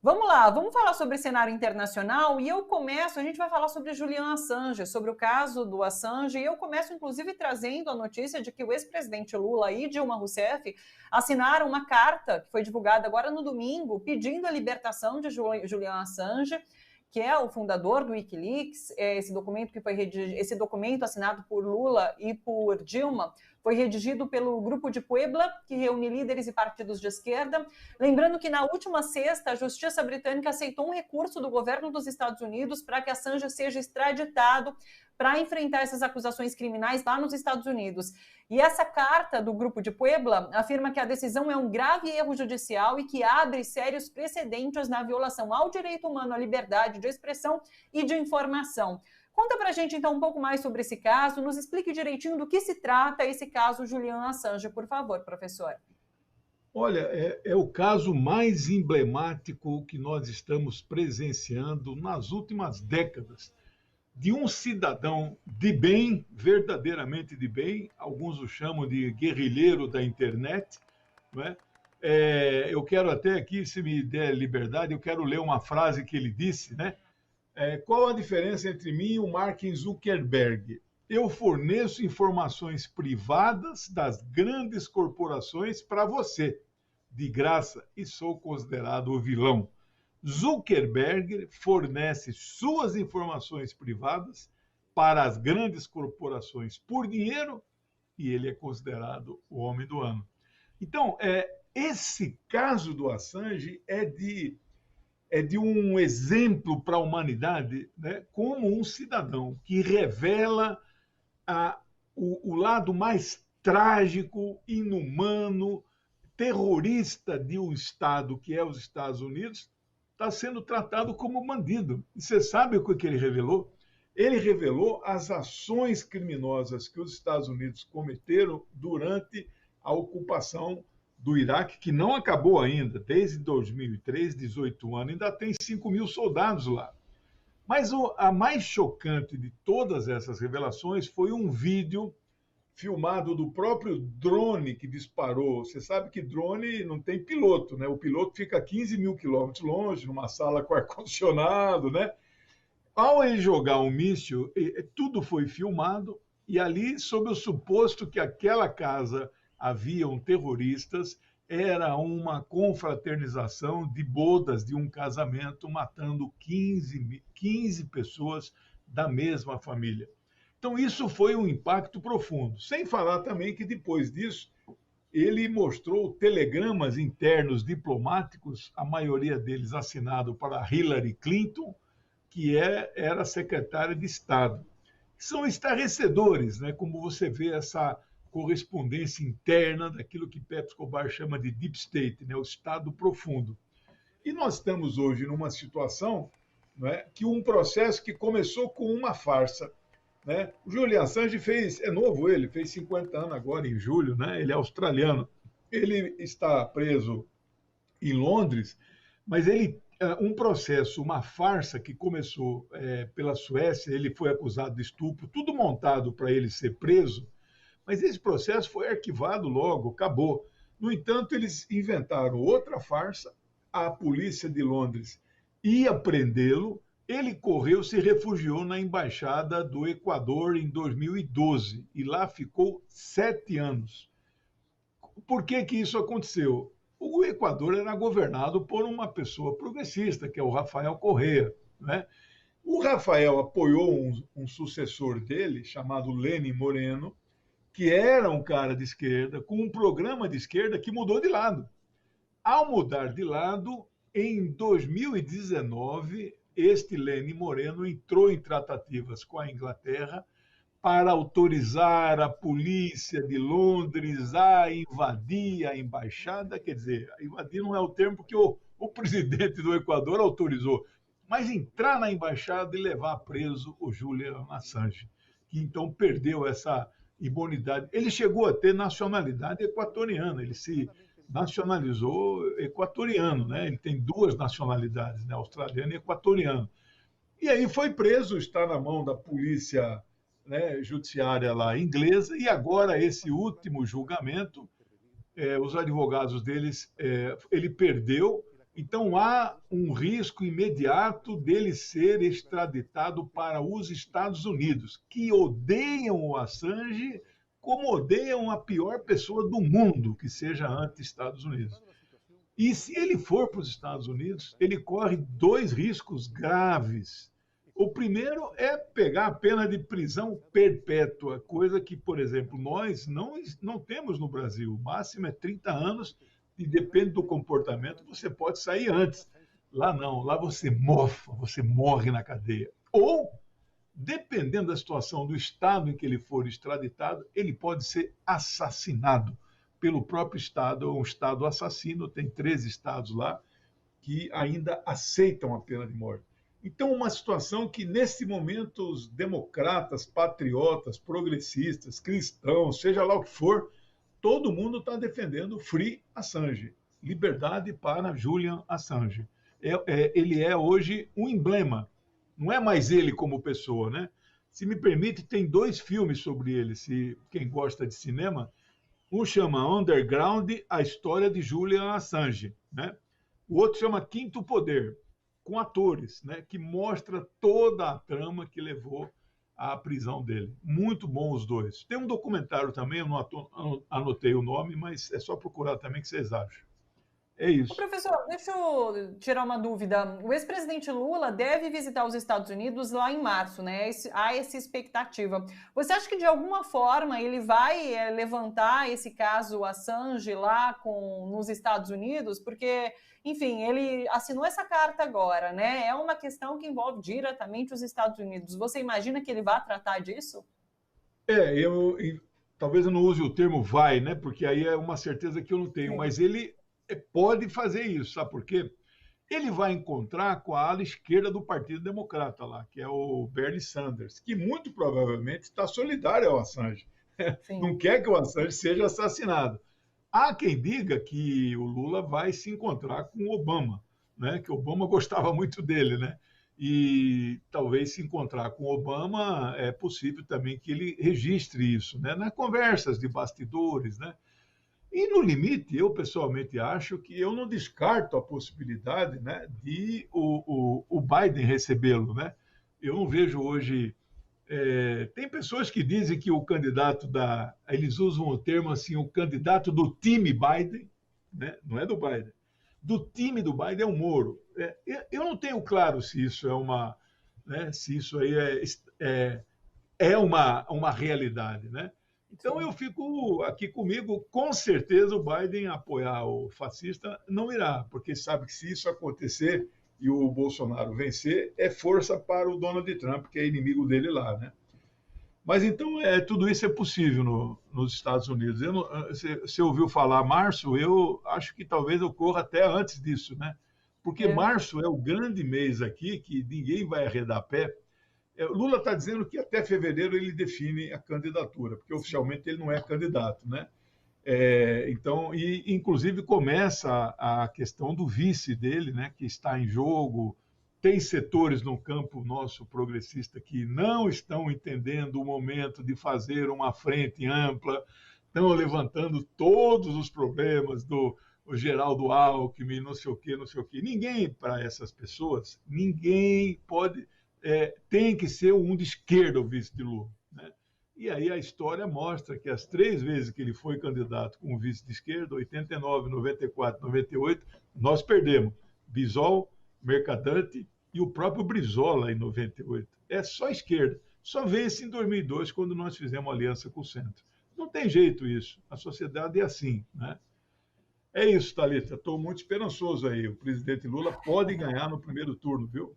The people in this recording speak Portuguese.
Vamos lá, vamos falar sobre cenário internacional e a gente vai falar sobre Julian Assange, sobre o caso do Assange, e eu começo inclusive trazendo a notícia de que o ex-presidente Lula e Dilma Rousseff assinaram uma carta que foi divulgada agora no domingo, pedindo a libertação de Julian Assange, que é o fundador do Wikileaks. Esse documento assinado por Lula e por Dilma foi redigido pelo Grupo de Puebla, que reúne líderes e partidos de esquerda. Lembrando que na última sexta, a Justiça Britânica aceitou um recurso do governo dos Estados Unidos para que Assange seja extraditado para enfrentar essas acusações criminais lá nos Estados Unidos. E essa carta do Grupo de Puebla afirma que a decisão é um grave erro judicial e que abre sérios precedentes na violação ao direito humano à liberdade de expressão e de informação. Conta pra gente, então, um pouco mais sobre esse caso, nos explique direitinho do que se trata esse caso Julian Assange, por favor, professor. Olha, é o caso mais emblemático que nós estamos presenciando nas últimas décadas, de um cidadão de bem, verdadeiramente de bem, alguns o chamam de guerrilheiro da internet, não é? Eu quero até aqui, se me der liberdade, eu quero ler uma frase que ele disse, né? Qual a diferença entre mim e o Mark Zuckerberg? Eu forneço informações privadas das grandes corporações para você, de graça, e sou considerado o vilão. Zuckerberg fornece suas informações privadas para as grandes corporações por dinheiro e ele é considerado o homem do ano. Então, esse caso do Assange é de um exemplo para a humanidade, né, como um cidadão que revela o lado mais trágico, inumano, terrorista de um Estado, que é os Estados Unidos, está sendo tratado como bandido. E você sabe o que ele revelou? Ele revelou as ações criminosas que os Estados Unidos cometeram durante a ocupação do Iraque, que não acabou ainda, desde 2003, 18 anos, ainda tem 5 mil soldados lá. Mas a mais chocante de todas essas revelações foi um vídeo filmado do próprio drone que disparou. Você sabe que drone não tem piloto, né? O piloto fica a 15 mil quilômetros longe, numa sala com ar-condicionado, né? Ao ele jogar um míssil, tudo foi filmado, e ali, sob o suposto que aquela casa haviam terroristas, era uma confraternização de bodas de um casamento, matando 15 pessoas da mesma família. Então, isso foi um impacto profundo. Sem falar também que, depois disso, ele mostrou telegramas internos diplomáticos, a maioria deles assinado para Hillary Clinton, que era secretária de Estado. São estarrecedores, né? Como você vê essa correspondência interna daquilo que Pepe Escobar chama de deep state, né? O estado profundo. E nós estamos hoje numa situação, não é, que um processo que começou com uma farsa, né? O Julian Assange é novo ele, fez 50 anos agora em julho, né? Ele é australiano. Ele está preso em Londres, mas um processo, uma farsa que começou pela Suécia, ele foi acusado de estupro, tudo montado para ele ser preso, mas esse processo foi arquivado logo, acabou. No entanto, eles inventaram outra farsa, a polícia de Londres ia prendê-lo, ele correu, se refugiou na Embaixada do Equador em 2012, e lá ficou 7 anos. Por que isso aconteceu? O Equador era governado por uma pessoa progressista, que é o Rafael Correa, né? O Rafael apoiou um sucessor dele, chamado Lenin Moreno, que era um cara de esquerda, com um programa de esquerda que mudou de lado. Ao mudar de lado, em 2019, este Lenin Moreno entrou em tratativas com a Inglaterra para autorizar a polícia de Londres a invadir a embaixada. Quer dizer, invadir não é o termo que o presidente do Equador autorizou, mas entrar na embaixada e levar preso o Julian Assange, que então perdeu essa imunidade. Ele chegou a ter nacionalidade equatoriana, ele se nacionalizou equatoriano, né? Ele tem 2 nacionalidades, né? Australiano e equatoriano. E aí foi preso, está na mão da polícia, né, judiciária lá inglesa, e agora esse último julgamento, os advogados deles, ele perdeu, Então, há um risco imediato dele ser extraditado para os Estados Unidos, que odeiam o Assange como odeiam a pior pessoa do mundo que seja anti-Estados Unidos. E se ele for para os Estados Unidos, ele corre dois riscos graves. O primeiro é pegar a pena de prisão perpétua, coisa que, por exemplo, nós não temos no Brasil. O máximo é 30 anos e depende do comportamento, você pode sair antes. Lá não, lá você mofa, você morre na cadeia. Ou, dependendo da situação do estado em que ele for extraditado, ele pode ser assassinado pelo próprio estado, um estado assassino, tem 13 estados lá que ainda aceitam a pena de morte. Então, uma situação que, nesse momento, os democratas, patriotas, progressistas, cristãos, seja lá o que for, todo mundo está defendendo Free Assange, liberdade para Julian Assange. Ele é hoje um emblema, não é mais ele como pessoa, né? Se me permite, tem dois filmes sobre ele, se quem gosta de cinema. Um chama Underground, a história de Julian Assange, né? O outro chama Quinto Poder, com atores, né? Que mostra toda a trama que levou à prisão dele. Muito bom os dois. Tem um documentário também, eu não anotei o nome, mas é só procurar também que vocês acham. É Ô, isso. professor, deixa eu tirar uma dúvida. O ex-presidente Lula deve visitar os Estados Unidos lá em março, né? Há essa expectativa. Você acha que, de alguma forma, ele vai levantar esse caso Assange lá nos Estados Unidos? Porque, enfim, ele assinou essa carta agora, né? É uma questão que envolve diretamente os Estados Unidos. Você imagina que ele vai tratar disso? Talvez eu não use o termo vai, né? Porque aí é uma certeza que eu não tenho, Sim. mas ele pode fazer isso, sabe por quê? Ele vai encontrar com a ala esquerda do Partido Democrata lá, que é o Bernie Sanders, que muito provavelmente está solidário ao Assange. Sim. Não quer que o Assange seja assassinado. Há quem diga que o Lula vai se encontrar com o Obama, né? Que o Obama gostava muito dele, né? E talvez se encontrar com o Obama é possível também que ele registre isso, né? Nas conversas de bastidores, né? E, no limite, eu pessoalmente acho que eu não descarto a possibilidade, né, de o Biden recebê-lo. Né? Eu não vejo hoje. Tem pessoas que dizem que o candidato eles usam o termo assim, o candidato do time Biden, né? Não é do Biden, do time do Biden é o Moro. Eu não tenho claro se isso é uma. Né, se isso aí é uma realidade, né? Então, eu fico aqui comigo, com certeza o Biden apoiar o fascista não irá, porque sabe que se isso acontecer e o Bolsonaro vencer, é força para o Donald Trump, que é inimigo dele lá, né? Mas então, tudo isso é possível nos Estados Unidos. Você ouviu falar março, eu acho que talvez ocorra até antes disso, né? Porque março é o grande mês aqui que ninguém vai arredar pé. Lula está dizendo que até fevereiro ele define a candidatura, porque oficialmente ele não é candidato, né? Então, inclusive começa a questão do vice dele, né, que está em jogo. Tem setores no campo nosso progressista que não estão entendendo o momento de fazer uma frente ampla, estão levantando todos os problemas do Geraldo Alckmin, não sei o quê, não sei o quê. Ninguém, para essas pessoas, ninguém pode... tem que ser um de esquerda o vice de Lula. Né? E aí a história mostra que as 3 vezes que ele foi candidato com o vice de esquerda, 89, 94, 98, nós perdemos. Bisol, Mercadante e o próprio Brizola em 98. É só esquerda. Só vence em 2002, quando nós fizemos aliança com o centro. Não tem jeito isso. A sociedade é assim. Né? É isso, Thalita. Estou muito esperançoso aí. O presidente Lula pode ganhar no primeiro turno, viu?